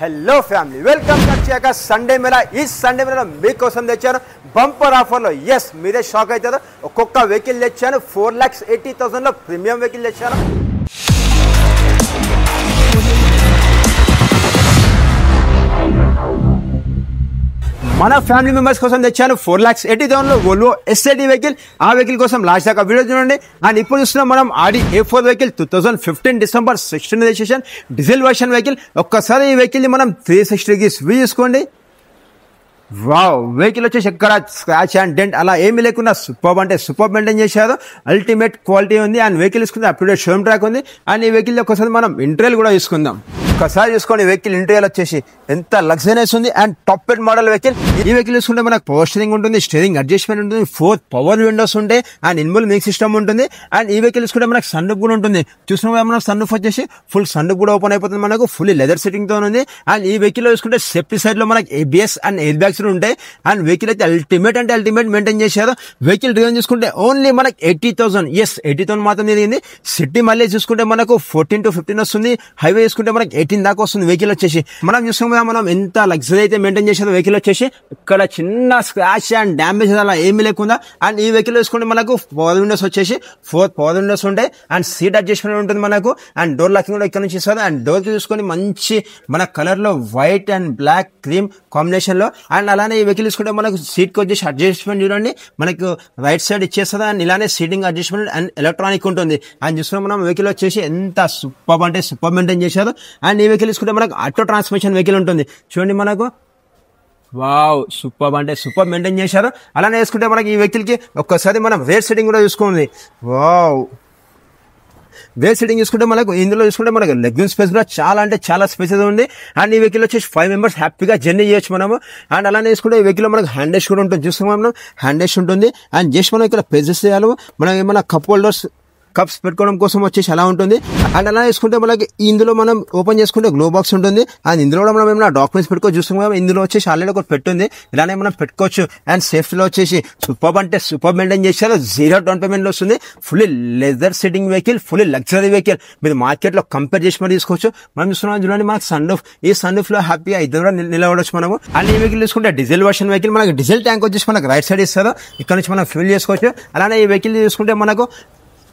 Hello family welcome వచ్చాక Sunday Mela ఈ Sunday Mela మీకోసం తెచ్చాను బంపర్ ఆఫర్లో ఎస్ మీరే షాక్ అవుతారు ఒక్కొక్క వెహికల్ తెచ్చాను 4,80,000 లో ప్రీమియం వెహికల్ తెచ్చాను మన ఫ్యామిలీ మెంబర్స్ కోసం తెచ్చాను 4,80,000 లో వోల్వో ఎస్ఐడి వెహికల్ ఆ వెహికల్ కోసం లాస్ట్ దాకా వీడియో చూడండి అండ్ ఇప్పుడు చూస్తున్నాం మనం ఆడి A4 vehicle 2015 December 16 registration diesel version vehicle ఒక్కసారి ఈ వెహికల్ ని మనం 360 డిగ్రీస్ వ్యూ చేసుకోండి వావ్ వెహికల్ వచ్చేసి ఎక్కడ స్క్రాచ్ అండ్ డెంట్ అలా ఏమీ లేకుండా సూపర్ అంటే సూపర్ మెయింటైన్ చేశారు అల్టిమేట్ క్వాలిటీ ఉంది అండ్ వెహికల్ తీసుకుంటే అప్డేట్ షోరూమ్ ట్రాక్ ఉంది అండ్ ఈ వెహికల్ ఒకసారి మనం ఇంటీరియర్ కూడా తీసుకుందాం ఒకసారి చూసుకోండి వెహికల్ ఇంటీరియర్ వచ్చేసి ఎంత లగ్జరీస్ ఉంది and top end model vehicle ఈ వెహికల్ చూసుకుంటే మనకు పవర్ స్టీరింగ్ ఉంటుంది స్టీరింగ్ అడ్జస్ట్మెంట్ ఉంటుంది 4 పవర్ విండోస్ ఉంటాయి అండ్ ఇన్బుల్ మ్యూజిక్ సిస్టమ్ ఉంటుంది అండ్ ఈ వెహికల్ చూసుకుంటే మనకు సన్ రూఫ్ కూడా ఉంటుంది చూసుకున్న మనం సన్ రూఫ్ వచ్చేసి ఫుల్ సన్ రూఫ్ కూడా ఓపెన్ అయిపోతుంది మనకు ఫుల్ లెదర్ సెట్టింగ్ తో ఉంది అండ్ ఈ వెహికల్ చూసుకుంటే సేఫ్టీ సైడ్ లో మనకి ABS అండ్ ఎయిర్ బ్యాగ్స్ ఉంటాయి అండ్ వెహికల్ అయితే అల్టిమేట్ మెయింటైన్ చేశారు వెహికల్ డ్రైవన్ చూసుకుంటే ఓన్లీ మనకి 80,000 ఎస్ 80,000 మాత్రం తిరిగింది సిటీ మళ్ళీ చూసుకుంటే మనకు 14 to 15 వస్తుంది హైవే చూసుకుంటే మనకి 18 దాకా వస్తుంది వెహికల్ వచ్చేసి మనం చూసుకుంటే మనం ఎంత లగ్జరీ అయితే మెయింటైన్ చేశారు వెహికల్ వచ్చేసి ఇక్కడ చిన్న స్క్రాచ్ అండ్ డ్యామేజ్ అలా ఏమీ లేకుండా అండ్ ఈ వెహికల్ చూసుకుంటే మనకు పవర్ విండోస్ వచ్చేసి 4 పవర్ విండోస్ ఉంటాయి అండ్ సీట్ అడ్జస్ట్మెంట్ ఉంటుంది మనకు అండ్ డోర్ లాకింగ్ కూడా ఇక్కడ నుంచి ఇస్తారు అండ్ డోర్ చూసుకొని మంచి మన కలర్ లో white and black cream combination లో అండ్ అలానే ఈ వెహికల్ చూసుకుంటే మనకు సీట్ కి వచ్చేసి అడ్జస్ట్మెంట్ చూడండి మనకు రైట్ సైడ్ ఇచ్చేస్తుంది అండ్ ఇలానే సీటింగ్ అడ్జస్ట్మెంట్ అండ్ ఎలక్ట్రానిక్ ఉంటుంది అండ్ చూసుకుంటే మనం వెహికల్ వచ్చేసి ఎంత సూపర్ అంటే సూపర్ మెయింటైన్ చేశారు అండ్ ఈ వెహికల్ చూసుకుంటే మనకు ఆటో ట్రాన్స్మిషన్ వెహికల్ ఉంటుంది చూడండి మనకు వావ్ సూపర్ అంటే సూపర్ మెయింటైన్ చేశారు అలానే వేసుకుంటే మనకి ఈ వెహికల్ కి ఒక్కసారి మనం రేర్ సెట్టింగ్ కూడా చూసుకోండి వావ్ వేర్ సెట్టింగ్ చూసుకుంటే మనకు ఇందులో చూసుకుంటే మనకు లెగ్రూమ్ స్పేస్ కూడా చాలా అంటే చాలా స్పేసెస్ ఉంది అండ్ ఈ వెహికల్ వచ్చేసి 5 మెంబర్స్ హ్యాపీగా జర్నీ చేయొచ్చు మనము అండ్ అలానే వేసుకుంటే ఈ వెహికల్ మనకు హ్యాండ్ డెష్ కూడా ఉంటుంది చూస్తున్నాం మనం హ్యాండ్ డెష్ ఉంటుంది అండ్ జస్ట్ మనం ఇక్కడ ప్రెజెస్ చేయాలి మనం ఏమైనా కప్ హోల్డర్స్ కప్స్ పెట్టుకోవడం కోసం వచ్చేసి అలా ఉంటుంది అండ్ అలా వేసుకుంటే మనకి ఇందులో మనం ఓపెన్ చేసుకుంటే గ్లో బాక్స్ ఉంటుంది అండ్ ఇందులో కూడా మనం ఏమైనా డాక్యుమెంట్స్ పెట్టుకోవచ్చు చూస్తున్నాం ఇందులో వచ్చేసి ఆల్రెడీ ఒకటి పెట్టుంది ఇలానే మనం పెట్టుకోవచ్చు అండ్ సేఫ్టీలో వచ్చేసి సూపర్ అంటే సూపర్ మెయింటైన్ చేశారు 0 డౌన్ పేమెంట్ వస్తుంది fully leather setting vehicle fully luxury vehicle మీరు మార్కెట్ లో కంపేర్ చేసి మరి తీసుకోవచ్చు మనం చూస్తున్నాం చూడండి మనకు సన్ రూఫ్ ఈ సన్ రూఫ్ లో హ్యాపీగా ఇద్దరు కూడా నిలబడవచ్చు మనము అండ్ ఈ వెహికల్ చూసుకుంటే డీజిల్ వర్షన్ వెహికల్ మనకి డీజిల్ ట్యాంక్ వచ్చేసి మనకు రైట్ సైడ్ ఇస్తారు ఇక్కడ నుంచి మనం ఫిల్ చేసుకోవచ్చు అలానే ఈ వెహికల్ చూసుకుంటే మనకు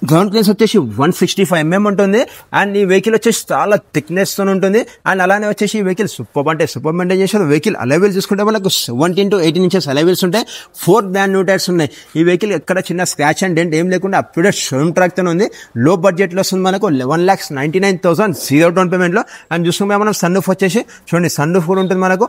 గ్రౌండ్ క్లియరెన్స్ వచ్చేసి 165 mm ఉంటుంది అండ్ ఈ వెహికల్ వచ్చేసి చాలా థిక్నెస్ తో ఉంటుంది అండ్ అలానే వచ్చేసి ఈ వెహికల్ సూపర్ అంటే సూపర్ మెయింటైన్ చేశారు వెహికల్ అలైవీల్స్ చూసుకుంటే మనకు 17 to 18 ఇంచెస్ అలైవీల్స్ ఉంటాయి 4 బ్రాండ్ న్యూ టైర్స్ ఉన్నాయి ఈ వెహికల్ ఎక్కడ చిన్న స్క్రాచ్ అండ్ డెంట్ ఏం లేకుండా అప్డేట్ షోరూమ్ ట్రాక్ తో ఉంది లో బడ్జెట్ లో వస్తుంది మనకు 11,99,000 0 డౌన్ పేమెంట్ లో అండ్ చూసుకుంటే మనం సన్ రూఫ్ వచ్చేసి చూడండి సన్ రూఫ్ కూడా ఉంటుంది మనకు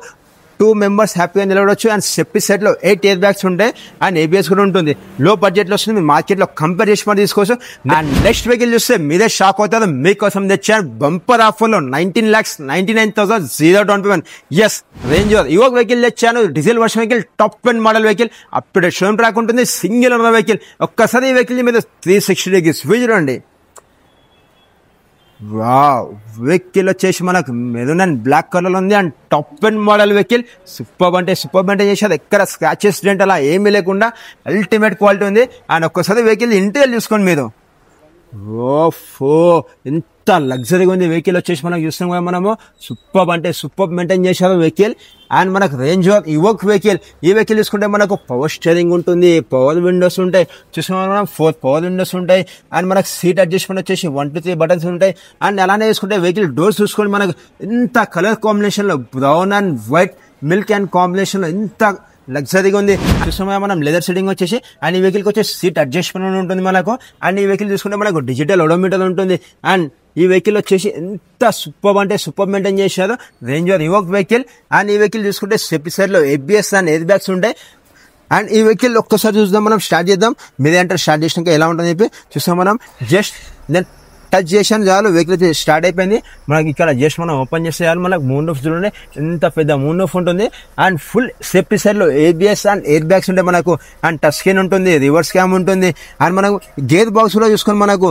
2 మెంబర్స్ హ్యాపీగా నిలబడవచ్చు అండ్ సేఫ్టీ సైడ్ లో 8 ఎయిర్ బ్యాగ్స్ ఉంటాయి అండ్ ABS కూడా ఉంటుంది లో బడ్జెట్ లో వస్తుంది మార్కెట్ లో కంపేర్ చేసి మరి తీసుకోవచ్చు అండ్ నెక్స్ట్ వెహికల్ చూస్తే మీరే షాక్ అవుతారు మీకోసం తెచ్చారు బంపర్ ఆఫర్ లో 19,99,000 0 డౌన్ పేమెంట్ ఎస్ రేంజ్ ఇవొక వెహికల్ తెచ్చాను diesel version vehicle top end model vehicle update showroom track ఉంటుంది సింగిల్ ఉన్న వెహికల్ ఒక్కసారి ఈ వెహికల్ మీద 360 డిగ్రీస్ వ్యూ చూడండి వావ్ వెహికల్ వచ్చేసి మనకు మెరూన్ అండ్ బ్లాక్ కలర్ ఉంది and top end model vehicle super అంటే సూపర్ మెయింటైన్ చేసేది ఎక్కడ స్క్రాచెస్ డెంట్ అలా ఏమీ లేకుండా అల్టిమేట్ క్వాలిటీ ఉంది అండ్ ఒక్కసారి వెహికల్ ఇంటీరియర్ చూసుకోండి మీరు ఓఫో ఎంత లగ్జరీగా ఉంది వెహికల్ వచ్చేసి మనకు చూస్తున్నాం కదా మనము సూపర్ అంటే సూపర్ మెయింటైన్ చేశారు వెహికల్ అండ్ మనకు రేంజ్ ఇవోక్ వెహికల్ ఈ వెహికల్ చూసుకుంటే మనకు పవర్ స్టీరింగ్ ఉంటుంది పవర్ విండోస్ ఉంటాయి చూసుకున్నాం మనం 4 పవర్ విండోస్ ఉంటాయి అండ్ మనకు సీట్ అడ్జస్ట్మెంట్ వచ్చేసి 1 to 3 బటన్స్ ఉంటాయి అండ్ అలానే వేసుకుంటే వెహికల్ డోర్స్ చూసుకొని మనకు ఇంత కలర్ కాంబినేషన్ లో brown and white milk and combination లో ఇంత లగ్జరీగా ఉంది చూస్తున్నాం మనం లెదర్ సెట్టింగ్ వచ్చేసి అండ్ ఈ వెహికల్ వచ్చేసి సీట్ అడ్జస్ట్మెంట్ ఉంటుంది మనకు అండ్ ఈ వెహికల్ చూసుకుంటే మనకు డిజిటల్ ఓడోమీటర్ ఉంటుంది అండ్ ఈ వెహికల్ వచ్చేసి ఎంత సూపర్ అంటే సూపర్ మెయింటైన్ చేశారు రేంజ్ ఇవోక్ వెహికల్ అండ్ ఈ వెహికల్ చూసుకుంటే సేఫ్టీ సైడ్ లో ABS అండ్ ఎయిర్ బ్యాగ్స్ ఉంటాయి అండ్ ఈ వెహికల్ ఒక్కసారి చూద్దాం మనం స్టార్ట్ చేద్దాం మీరే అంటారు స్టార్ట్ చేసినాక ఎలా ఉంటుందని చెప్పి చూస్తాం మనం జస్ట్ దెన్ టచ్ చేసాను చాలు వెహికల్ అయితే స్టార్ట్ అయిపోయింది మనకి ఇక్కడ జస్ట్ మనం ఓపెన్ చేస్తే చాలు మనకు మూన్ రూఫ్ చూడండి ఎంత పెద్ద మూన్ రూఫ్ ఉంటుంది అండ్ ఫుల్ సేఫ్టీ సైడ్ లో ABS అండ్ ఎయిర్ బ్యాగ్స్ ఉంటాయి మనకు అండ్ టచ్ స్క్రీన్ ఉంటుంది రివర్స్ క్యామ్ ఉంటుంది అండ్ మనకు గేర్ బాక్స్ కూడా చూసుకొని మనకు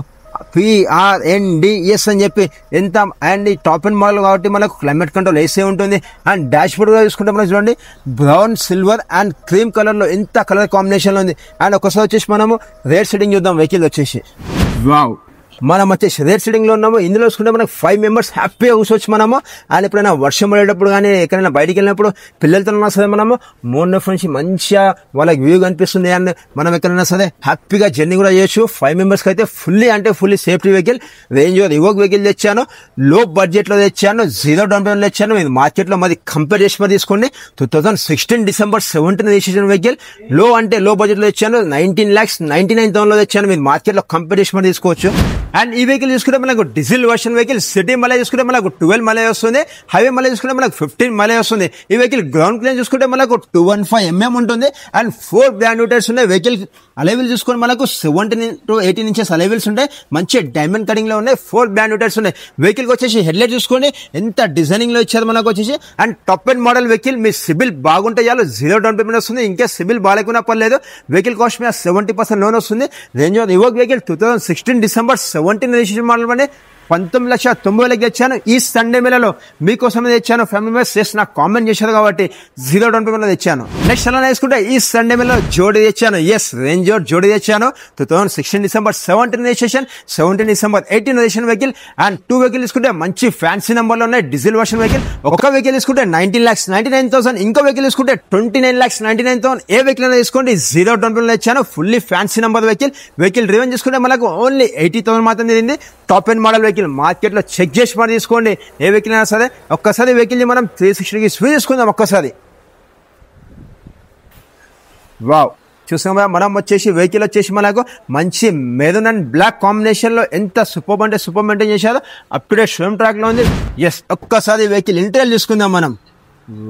PRNDS అని చెప్పి ఎంత అండ్ ఈ టాప్ అండ్ మోడల్ కాబట్టి మనకు క్లైమేట్ కంట్రోల్ AC ఉంటుంది అండ్ డాష్ బోర్డ్ కూడా చూసుకుంటే మనం చూడండి brown silver and cream colour లో ఎంత కలర్ కాంబినేషన్ లో ఉంది అండ్ ఒకసారి వచ్చేసి మనము రేర్ సెట్టింగ్ చూద్దాం వెహికల్ వచ్చేసి వావ్ మనం వచ్చేసి రేర్ సీటింగ్ లో ఉన్నాము. ఇందులో చూసుకుంటే మనకు 5 మెంబర్స్ హ్యాపీగా కూర్చోవచ్చు మనము. అండ్ ఎప్పుడైనా వర్షం పడేటప్పుడు కానీ ఎక్కడైనా బయటికి వెళ్ళినప్పుడు పిల్లలతో ఉన్నా సరే మనము మూన్ నుంచి మంచిగా వాళ్ళకి వ్యూ కనిపిస్తుంది. అండ్ మనం ఎక్కడైనా సరే హ్యాపీగా జర్నీ కూడా చేయొచ్చు. 5 మెంబర్స్ కి అయితే fully safety vehicle. Range rover evoke vehicle తెచ్చాను, లో బడ్జెట్ లో తెచ్చాను, 0 డౌన్ పేమెంట్ తెచ్చాను. ఇది మార్కెట్ లో మాది కంపేర్ చేసి మరి తీసుకోండి. 2016 డిసెంబర్ 17 రిజిస్ట్రేషన్ వెహికల్. లో బడ్జెట్ లో తెచ్చాను, 19,99,000 లో తెచ్చాను. మీరు మార్కెట్ లో కంపేర్ చేసి మరి తీసుకోవచ్చు. అండ్ ఈ వెహికల్ చూసుకుంటే మనకు diesel version vehicle. City mileage చూసుకుంటే మనకు 12 మైలేజ్ వస్తుంది, హైవే మైలేజ్ చూసుకుంటే మనకు 15 మైలేజ్ వస్తుంది. ఈ వెహికల్ గ్రౌండ్ క్లీన్ చూసుకుంటే మనకు 215 mm ఉంటుంది. అండ్ 4 బ్రాండ్ న్యూ టైర్స్ ఉన్నాయి. వెహికల్ అలైవిల్ చూసుకుంటే మనకు 17 to 18 ఇంచెస్ అలైవిల్స్ ఉంటాయి. మంచి డైమండ్ కటింగ్ లో ఉన్నాయి. 4 బ్రాండ్ న్యూ టైర్స్ ఉన్నాయి. వెహికల్ వచ్చేసి హెడ్లైట్ చూసుకోండి ఎంత డిజైనింగ్ లో ఇచ్చారు మనకు వచ్చేసి. And top and model vehicle. మీ సిబిల్ బాగుంటే చాలు 0 డౌన్ పేమెంట్ వస్తుంది. ఇంకా సిబిల్ బాగాలేకున్నా పర్లేదు. వెహికల్ కాస్ట్ మీద 70% లోన్ వస్తుంది. Range rover evoke vehicle 2016 December 17 registration model అండి. 19,90,000 తెచ్చాను. ఈ సండే మేళలో మీకోసమే తెచ్చాను. ఫ్యామిలీ మెంబర్స్ చేసి నాకు కామెంట్ చేశారు కాబట్టి 0 డౌన్ పేమెంట్ లో తెచ్చాను. నెక్స్ట్ అలా వేసుకుంటే ఈ సండే మేళలో జోడీ తెచ్చాను. రేంజ్ రోవర్ జోడీ తెచ్చాను. 2016 December 17 registration, 17 December 18 registration vehicle. And 2 vehicle తీసుకుంటే మంచి ఫ్యాన్సీ నెంబర్ లో ఉన్నాయి. Diesel version vehicle. ఒక వెహికల్ తీసుకుంటే 19,99,000, ఇంకో వెహికల్ తీసుకుంటే 29,99,000. ఏ వెహికల్ అయినా తీసుకోండి 0 డౌన్ పేమెంట్ తెచ్చాను. Fully fancy number vehicle. Vehicle driven చేసుకుంటే మనకు ఓన్లీ 80,000 మాత్రం తిరిగింది. Top and model vehicle. Market లో చెక్ చేసి మరి తీసుకోండి. ఏ వెహికల్ అయినా సరే ఒక్కసారి వెహికల్ మనం 360కి స్విచ్ చేసుకుందాం ఒక్కసారి. వావ్, చూసాం కదా. మనం వచ్చేసి వెహికల్ వచ్చేసి మనకు మంచి మెరూన్ అండ్ బ్లాక్ కాంబినేషన్ లో ఎంత సూపర్ అంటే సూపర్ మెయింటైన్ చేశారో. Up to date showroom track లో ఉంది. ఒక్కసారి వెహికల్ ఇంటీరియర్ చూసుకుందాం మనం.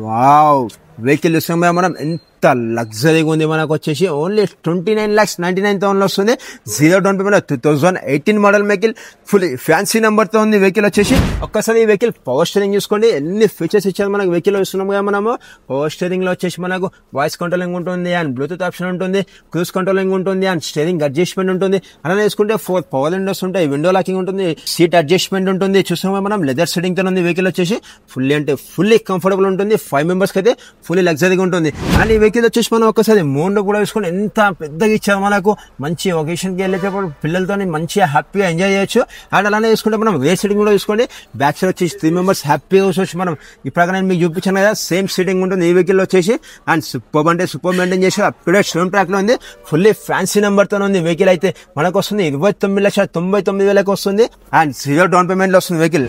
వావ్, వెహికల్ చూసాం కదా మనం ఎంత లగ్జరీగా ఉంది. మనకు వచ్చేసి ఓన్లీ 29,99,000 వస్తుంది. 0 down payment. 2018 model vehicle. Full fancy number తో ఉంది వెహికల్ వచ్చేసి. ఒక్కసారి ఈ వెహికల్ పవర్ స్టీరింగ్ చూసుకోండి ఎన్ని ఫీచర్స్ ఇచ్చారు మనకు వెహికల్ ఇస్తున్నాం కదా మనము. పవర్ స్టీరింగ్ లో వచ్చేసి మనకు వాయిస్ కంట్రోలింగ్ ఉంటుంది, అండ్ బ్లూటూత్ ఆప్షన్ ఉంటుంది, క్రూజ్ కంట్రోలింగ్ ఉంటుంది, అండ్ స్టీరింగ్ అడ్జస్ట్మెంట్ ఉంటుంది. అలానే వేసుకుంటే 4 పవర్ విండోస్ ఉంటాయి, విండో లాకింగ్ ఉంటుంది, సీట్ అడ్జస్ట్మెంట్ ఉంటుంది. చూసాం కదా మనం లెదర్ సీటింగ్ తో ఉంది వెహికల్ వచ్చేసి. ఫుల్లీ కంఫర్టబుల్ ఉంటుంది. 5 మెంబర్స్ కి అయితే ఫుల్లీ లగ్జరీగా ఉంటుంది. అండ్ ఈ వెహికల్ వచ్చేసి మనం ఒకసారి మోన్ లో కూడా వేసుకుని ఎంత పెద్దగా ఇచ్చారు మనకు. మంచి ఒకేషన్ కి వెళ్ళేటప్పుడు పిల్లలతో మంచిగా హ్యాపీగా ఎంజాయ్ చేయొచ్చు. అండ్ అలానే వేసుకుంటే మనం రేర్ సీటింగ్ కూడా చూసుకోండి. బ్యాక్ సైడ్ వచ్చేసి 3 మెంబర్స్ హ్యాపీగా వచ్చి మనం ఇప్పుడు నేను మీకు చూపించాను కదా సేమ్ సీటింగ్ ఉంటుంది ఈ వెహికల్ వచ్చేసి. అండ్ సూపర్ అంటే సూపర్ మెయింటైన్ చేసి up to date showroom track లో ఉంది. ఫుల్లీ ఫ్యాన్సీ నెంబర్ తో ఉంది వెహికల్. అయితే మనకు వస్తుంది 29,99,000 వస్తుంది. అండ్ 0 డౌన్ పేమెంట్ లో వస్తుంది వెహికల్.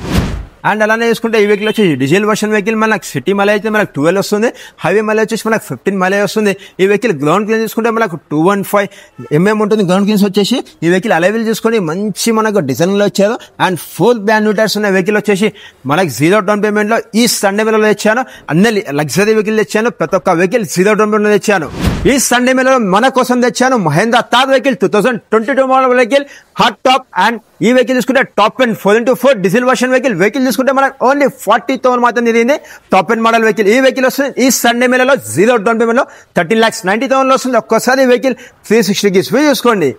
అండ్ అలానే చూసుకుంటే ఈ వెహికల్ వచ్చి డీజిల్ వర్షన్ వెహికల్. మనకు సిటీ మైలేజ్ అయితే మనకు 12 వస్తుంది, హైవే మైలేజ్ వచ్చేసి మనకు 15 మైలేజ్ వస్తుంది. ఈ వెహికల్ గ్రౌండ్ క్లీన్ చూసుకుంటే మనకు 215 mm ఉంటుంది గ్రౌండ్ క్లీన్స్ వచ్చేసి. ఈ వెహికల్ అలైవిల్ చూసుకొని మంచి మనకు డిజైన్ లో వచ్చారు. అండ్ 4 బ్రాండ్ న్యూ టైర్స్ ఉన్న వెహికల్ వచ్చేసి మనకు 0 డౌన్ పేమెంట్ లో ఈ సండే మేళలో తెచ్చాను. అన్ని లగ్జరీ వెహికల్ తెచ్చాను. ప్రతి ఒక్క వెహికల్ 0 డౌన్ పేమెంట్ లో తెచ్చాను. ఈ సండే మేళలో మన కోసం తెచ్చాను Mahindra Thar vehicle. 2022 model vehicle, hard top. And ఈ వెహికల్ చూసుకుంటే top and 4x4 diesel version vehicle. Vehicle చూసుకుంటే మనకు ఓన్లీ 40,000 మాత్రం తిరిగింది. Top and model vehicle. ఈ వెహికల్ వస్తుంది ఈ సండే మేళలో 0 డౌన్ పేమెంట్ లో 13,90,000 వస్తుంది. ఒక్కసారి వెహికల్ 360కి స్విచ్ చేసుకోండి.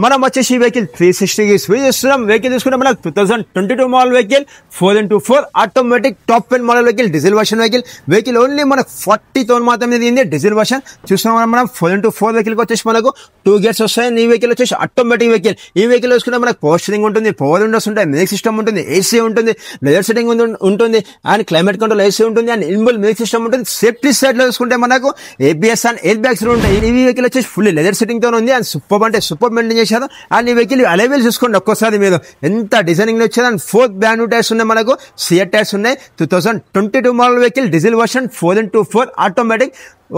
మనం వచ్చేసి ఈ వెహికల్ 360కి స్విచ్ చేస్తున్నాం. వెహికల్ చూసుకుంటే మనకు 2022 model vehicle, 4x4 automatic top and model vehicle, diesel version vehicle. Vehicle only మనకు 40,000 మాత్రం తిరిగింది డీజిల్ వర్షన్. చూస్తున్నాం మనం 4x4 వెహికల్ వచ్చేసి మనకు 2 గేర్స్ వస్తాయి. ఈ వెహికల్ వచ్చేసి ఆటోమేటిక్ వెహికల్. ఈ వెహికల్ చూసుకుంటే మనకు పవర్ స్టీరింగ్ ఉంటుంది, పవర్ విండోస్ ఉంటాయి, మ్యూజిక్ సిస్టమ్ ఉంటుంది, ఏసీ ఉంటుంది, లెదర్ సెట్టింగ్ ఉంటుంది, అండ్ క్లైమేట్ కంట్రోల్ ఏసీ ఉంటుంది, అండ్ ఇన్బుల్ మ్యూజిక్ సిస్టమ్ ఉంటుంది. సేఫ్టీ సైడ్ లో చూసుకుంటే మనకు ABS అండ్ ఎయిర్ బ్యాగ్స్ ఉంటాయి. ఈ వెహికల్ వచ్చేసి ఫుల్ లెదర్ సెట్టింగ్ తో ఉంది. అండ్ సూపర్ అంటే సూపర్ మెయింటైన్ చేశారు. అండ్ ఈ వెహికల్ అలైవిల్ చూసుకోండి ఒక్కోసారి మీరు ఎంత డిజైనింగ్ లో వచ్చారు. అండ్ 4 బ్రాండ్ న్యూ టైర్స్ ఉన్నాయి మనకు, సియర్ టైర్స్ ఉన్నాయి. 2022 model vehicle, diesel version, 4x4 automatic.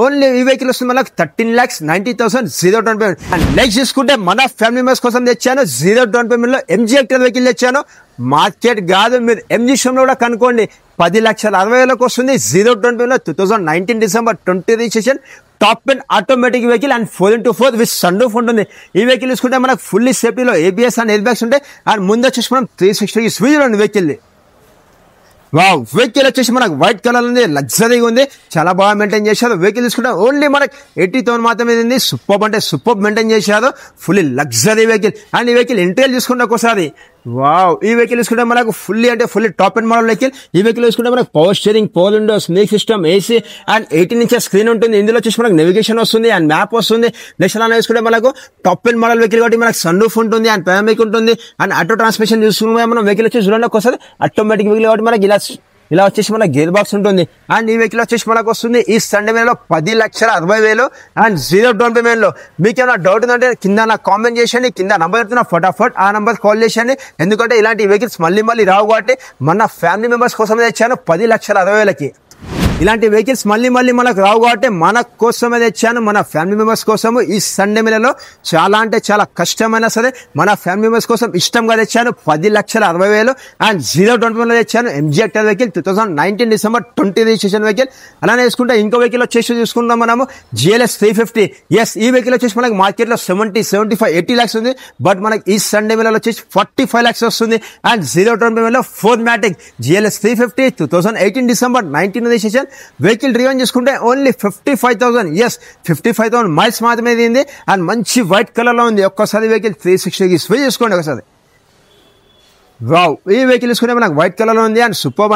Only ఈ వెహికల్ వస్తుంది మనకు 13,90,000 0 డౌన్ పేమెంట్. అండ్ నెక్స్ట్ చూసుకుంటే మన ఫ్యామిలీ మెంబర్స్ కోసం తెచ్చాను 0 డౌన్ పేమెంట్ లో MG హెక్టర్ వెహికల్ తెచ్చాను. మార్కెట్ కాదు, మీరు MG షోరూమ్ లో కూడా కనుక్కోండి. 10,60,000 వస్తుంది. 0 డౌన్ పేమెంట్ లో 2019 December 20 registration. Top end automatic vehicle. And 4x4 with sunroof ఉంటుంది. ఈ వెహికల్ చూసుకుంటే మనకు ఫుల్లీ సేఫ్టీలో ABS అండ్ ఎయిర్ బ్యాగ్స్ ఉంటాయి. అండ్ ముందు వచ్చేసి మనం 360కి స్విచ్ ఉంది వెహికల్. వావ్, వెహికల్ వచ్చేసి మనకు వైట్ కలర్ ఉంది, లగ్జరీగా ఉంది, చాలా బాగా మెయింటైన్ చేశారు. వెహికల్ తీసుకుంటే ఓన్లీ మనకు 80,000 మాత్రమే ఉంది. సూపర్ అంటే సూపర్ మెయింటైన్ చేశారు. Fully luxury vehicle. అండ్ ఈ వెహికల్ ఇంటీరియర్ చూసుకుంటే ఒకసారి వావ్, ఈ వెహికల్ తీసుకుంటే మనకు fully top and model vehicle. ఈ వెహికల్ తీసుకుంటే మనకు power steering, power Windows, music system, AC and 18 inches screen ఉంటుంది. ఇందులో వచ్చేసి మనకు నావిగేషన్ వస్తుంది అండ్ మ్యాప్ వస్తుంది. నెక్స్ట్ అలా తీసుకుంటే మనకు టాప్ అండ్ మోడల్ వెహికల్ కాబట్టి మనకు సన్ రూఫ్ ఉంటుంది అండ్ పానోరామిక్ ఉంటుంది అండ్ ఆటో ట్రాన్స్మిషన్ చూసుకుంటే మనం వెహికల్ వచ్చి చూడండి ఒకసారి ఆటోమేటిక్ వెహికల్ కాబట్టి మనకి ఇలా వచ్చేసి మన గేర్ బాక్స్ ఉంటుంది. అండ్ ఈ వెహికల్ వచ్చేసి మనకు వస్తుంది ఈ సండే మేలో 10,60,000 అండ్ 0 డౌన్ పేమెంట్ లో. మీకు ఏమైనా డౌట్ ఉందంటే కింద నాకు కామెంట్ చేయండి, కింద నంబర్ పెడుతున్నా ఫటాఫట్ ఆ నంబర్ కాల్ చేయండి. ఎందుకంటే ఇలాంటి వెహికల్స్ మళ్ళీ రావు కాబట్టి మన ఫ్యామిలీ మెంబర్స్ కోసం తెచ్చాను 10,60,000కి. ఇలాంటి వెహికల్స్ మళ్ళీ మనకు రావు కాబట్టి మన కోసమే తెచ్చాను, మన ఫ్యామిలీ మెంబర్స్ కోసము. ఈ సండే మేళలో చాలా అంటే చాలా కష్టమైనా సరే మన ఫ్యామిలీ మెంబర్స్ కోసం ఇష్టంగా తెచ్చాను 10,60,000 అండ్ 0 డౌన్ పేమెంట్ లో తెచ్చాను. MG Hector vehicle 2019 December 20 registration vehicle. అలానే వేసుకుంటే ఇంకో వెహికల్ వచ్చేసి చూసుకుంటాం మనము GLS 350. ఎస్, ఈ వెహికల్ వచ్చేసి మనకి మార్కెట్ లో 70, 75, 80 lakhs ఉంది. బట్ మనకి ఈ సండే మేళలో వచ్చేసి 45 lakhs వస్తుంది అండ్ 0 డౌన్ పేమెంట్ లో 4 మ్యాటిక్ GLS 350 2018 December 19 registration vehicle. Driven చేసుకుంటే ఓన్లీ 55,000. ఎస్, 55,000 మైల్స్ మాత్రమే ఉంది అండ్ మంచి వైట్ కలర్ లో ఉంది. ఒక్కసారి వెహికల్ 360కి స్విచ్ చేసుకోండి ఒకసారి. వావ్, ఈ వెహికల్ తీసుకుంటే మనకు వైట్ కలర్ లో ఉంది అండ్ సూపర్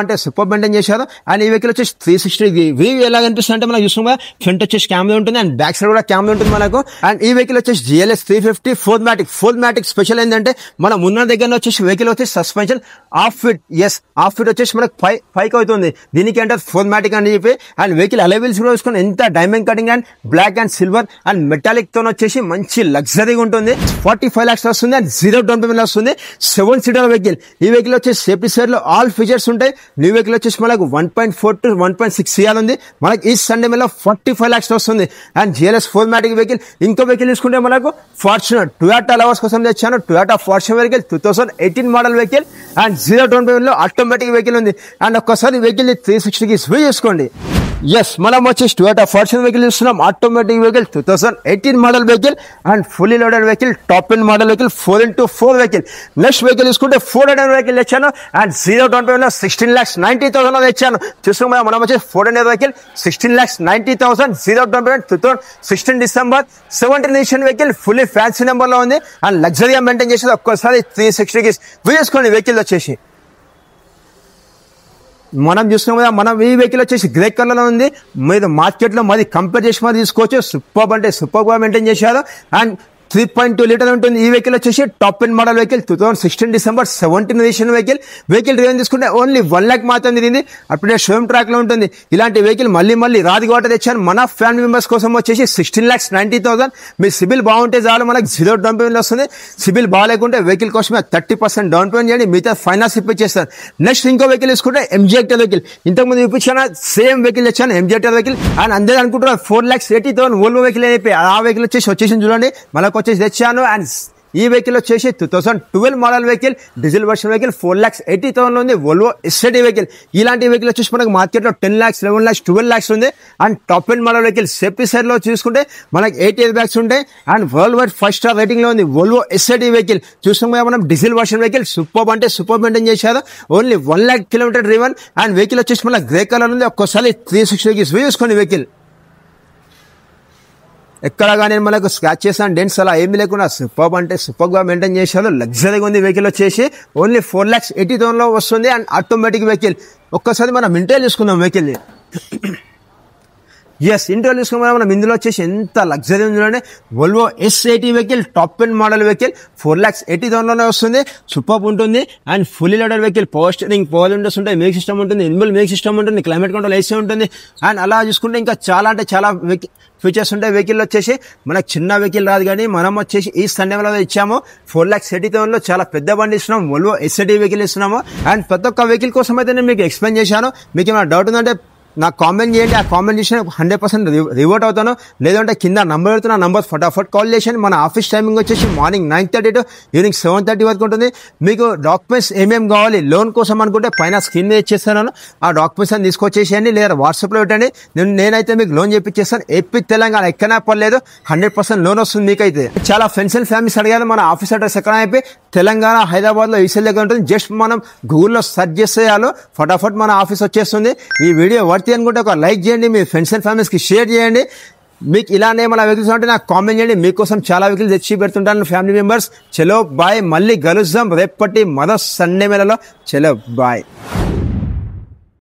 మెయింటైన్ చేశారు. అండ్ ఈ వెహికల్ వచ్చేసి 360 వ్యూ ఎలా కనిపిస్తుంది అంటే మనకు చూసుకుంటే ఫ్రంట్ వచ్చేసి కెమెరా ఉంటుంది అండ్ బ్యాక్ సైడ్ కూడా కెమెరా ఉంటుంది మనకు. అండ్ ఈ వెహికల్ వచ్చేసి GLS 350 4 మ్యాటిక్ స్పెషల్ ఏంటంటే మన ముందు దగ్గర వచ్చేసి వెహికల్ వచ్చేసి suspension off fit. Yes, off fit వచ్చేసి మనకు పైకి అవుతుంది. దీనికి అంటే 4 మ్యాటిక్ అని చెప్పి. అండ్ వెహికల్ అలైవిల్స్ కూడా చూసుకుని ఎంత diamond cutting and black and silver and metallic తో వచ్చేసి మంచి లగ్జరీగా ఉంటుంది. 45 lakhs వస్తుంది అండ్ 0 డౌన్ పేమెంట్ వస్తుంది. 7 సీటర్ వెహికల్. ఈ వెహికల్ వచ్చేసి సేఫ్టీ సైడ్ లో ఆల్ ఫీచర్స్ ఉంటాయి. న్యూ వెహికల్ వచ్చేసి మనకు 1.4 to 1.6 CR ఉంది. మనకి ఈ సండే మేళ 45 lakhs వస్తుంది అండ్ GLS 4 మ్యాటిక్ వెహికల్. ఇంకో వెహికల్ తీసుకుంటే మనకు ఫార్చునర్ టొయోటా లవర్స్ కోసం తెచ్చాను. Toyota Fortuner vehicle 2018 model vehicle and 0 down payment లో ఆటోమేటిక్ వెహికల్ ఉంది. అండ్ ఒక్కసారి వెహికల్ 360కి స్విచ్ చేసుకోండి. ఎస్, మనం వచ్చేసి టొయోటా ఫార్చునర్ వెహికల్ చూస్తున్నాం. Automatic vehicle 2018 model vehicle and fully loaded vehicle, top and model vehicle, 4x4 vehicle. Next vehicle తీసుకుంటే 400 vehicle తెచ్చాను and 0 down payment లో 16,90,000 తెచ్చాను. చూస్తున్నాం మనం వచ్చేసి 400 vehicle 16,90,000 0 down payment 2016 December 17 registration vehicle. Fully fancy number లో ఉంది అండ్ లగ్జరీగా మెయింటైన్ చేసేది. ఒక్కసారి 360కి వేసుకోండి. వెహికల్ వచ్చేసి మనం చూస్తున్నాం కదా, మనం ఈ వెహికల్ వచ్చేసి గ్రే కలర్ లో ఉంది. మీరు మార్కెట్ లో మరి కంపేర్ చేసి మరి తీసుకోవచ్చు. సూపర్ గా మెయింటైన్ చేశారు అండ్ 3.2 లీటర్ ఉంటుంది. ఈ వెహికల్ వచ్చేసి top and model vehicle 2016 December 17 registration vehicle. Vehicle driven తీసుకుంటే ఓన్లీ 1 lakh మాత్రం తిరిగింది. అప్పుడే షోరూమ్ ట్రాక్ లో ఉంటుంది. ఇలాంటి వెహికల్ మళ్ళీ రాదు కాబట్టి తెచ్చాను. మన ఫ్యామిలీ మెంబర్స్ కోసం వచ్చేసి 16,90,000. మీ సిబిల్ బాగుంటే చాలు మనకు 0 డౌన్ పేమెంట్ వస్తుంది. సిబిల్ బాగాలేకుంటే వెహికల్ కోసమే 30% డౌన్ పేమెంట్ చేయండి, మిగతా ఫైనాన్స్ ఇప్పించేస్తారు. నెక్స్ట్ ఇంకో వెహికల్ తీసుకుంటే MG Hector వెహికల్. ఇంతకుముందు ఇప్పించాను సేమ్ వెహికల్ తెచ్చాను MG Hector వెహికల్ అండ్ అందరూ అనుకుంటున్నారు 4,80,000 ఓల్వో వెహికల్ అని చెప్పి. ఆ వెహికల్ వచ్చేసి చూడండి మనకు వచ్చేసి తెచ్చాను. అండ్ ఈ వెహికల్ వచ్చేసి 2012 model vehicle, diesel version vehicle, 4,80,000 ఉంది. వోల్వో ఎస్ఐడి వెహికల్. ఇలాంటి వెహికల్ వచ్చేసి మనకు మార్కెట్ లో 10 lakhs, 11 lakhs, 12 lakhs ఉంది. And top and model vehicle safety side లో చూసుకుంటే మనకి 8 air bags ఉంటాయి and world wide 5 star rating లో ఉంది. వోల్వో ఎస్ఐడి వెహికల్ చూసుకుంటే మనం diesel version vehicle super maintain చేశారు. Only 1 lakh kilometer driven and vehicle వచ్చేసి మనకి గ్రే కలర్ ఉంది. ఒక్కసారి 360కి చూసుకోండి. వెహికల్ ఎక్కడ కానీ మనకు స్క్రాచ్ చేసాను డెంట్స్ అలా ఏమీ లేకుండా సూపర్ గా మెయింటైన్ చేశారు. లగ్జరీగా ఉంది. వెహికల్ వచ్చేసి ఓన్లీ 4,80,000 లో వస్తుంది అండ్ ఆటోమేటిక్ వెహికల్. ఒక్కసారి మనం ఇంటర్వ్యూ చూసుకుందాం వెహికల్. ఎస్, ఇంటర్వ్యూ తీసుకున్నాం మనం. ఇందులో వచ్చేసి ఎంత లగ్జరీ ఉందంటే Volvo S80 vehicle, top and model vehicle, 4,80,000 వస్తుంది. సూపర్ ఉంటుంది and fully loaded vehicle. Power steering, power Windows ఉంటాయి, మ్యూజిక్ సిస్టమ్ ఉంటుంది, ఇన్బుల్ మ్యూజిక్ సిస్టమ్ ఉంటుంది, క్లైమేట్ కంట్రోల్ AC ఉంటుంది. అండ్ అలా చూసుకుంటే ఇంకా చాలా ఫీచర్స్ ఉంటాయి. వెహికల్ వచ్చేసి మనకు చిన్న వెహికల్ రాదు కానీ మనం వచ్చేసి ఈ సండే లో ఇచ్చాము 4,80,000 చాలా పెద్ద బండి ఇస్తున్నాము. వోల్వో S80 వెహికల్ ఇస్తున్నాము. అండ్ ప్రతి ఒక్క వెహికల్ కోసం అయితే నేను మీకు ఎక్స్ప్లెయిన్ చేశాను. మీకు ఏమైనా డౌట్ ఉందంటే నాకు కామెంట్ చేయండి. ఆ కామెంట్ చేసిన 100% రివర్ట్ అవుతాను. లేదంటే కింద నంబర్ పెడుతున్నా, నంబర్ ఫటాఫట్ కాల్ చేయండి. మన ఆఫీస్ టైమింగ్ వచ్చేసి మార్నింగ్ 9:30 to ఈవినింగ్ 7:30 వరకు ఉంటుంది. మీకు డాక్యుమెంట్స్ ఏమేమి కావాలి లోన్ కోసం అనుకుంటే పైన స్క్రీన్ మీద ఇచ్చేస్తాను. ఆ డాక్యుమెంట్స్ అని తీసుకొచ్చేసేయండి లేదా వాట్సాప్లో పెట్టండి. నేనైతే మీకు లోన్ చేపించేస్తాను. ఏపీ తెలంగాణ ఎక్కడైనా పర్లేదు, 100% లోన్ వస్తుంది మీకైతే. చాలా ఫ్రెండ్స్ అండ్ ఫ్యామిలీస్ అడిగారు మన ఆఫీస్ అడ్రస్ ఎక్కడ అయిపోయి తెలంగాణ హైదరాబాద్ లో ఈసెల్ దగ్గర ఉంటుంది. జస్ట్ మనం గూగుల్లో సెర్చ్ చేస్తే చాలు ఫటాఫట్ మన ఆఫీస్ వచ్చేస్తుంది. ఈ వీడియో వర్తి అనుకుంటే ఒక లైక్ చేయండి, మీ ఫ్రెండ్స్ అండ్ ఫ్యామిలీస్ కి షేర్ చేయండి. మీకు ఇలానే మన వెహికల్స్ అంటే నాకు కామెంట్ చేయండి, మీకోసం చాలా వెహికల్స్ తెచ్చి పెడుతుంటాను ఫ్యామిలీ మెంబర్స్. చలో బాయ్, మళ్ళీ కలుద్దాం రేపటి మరో సండే మేళలో. చలో బాయ్.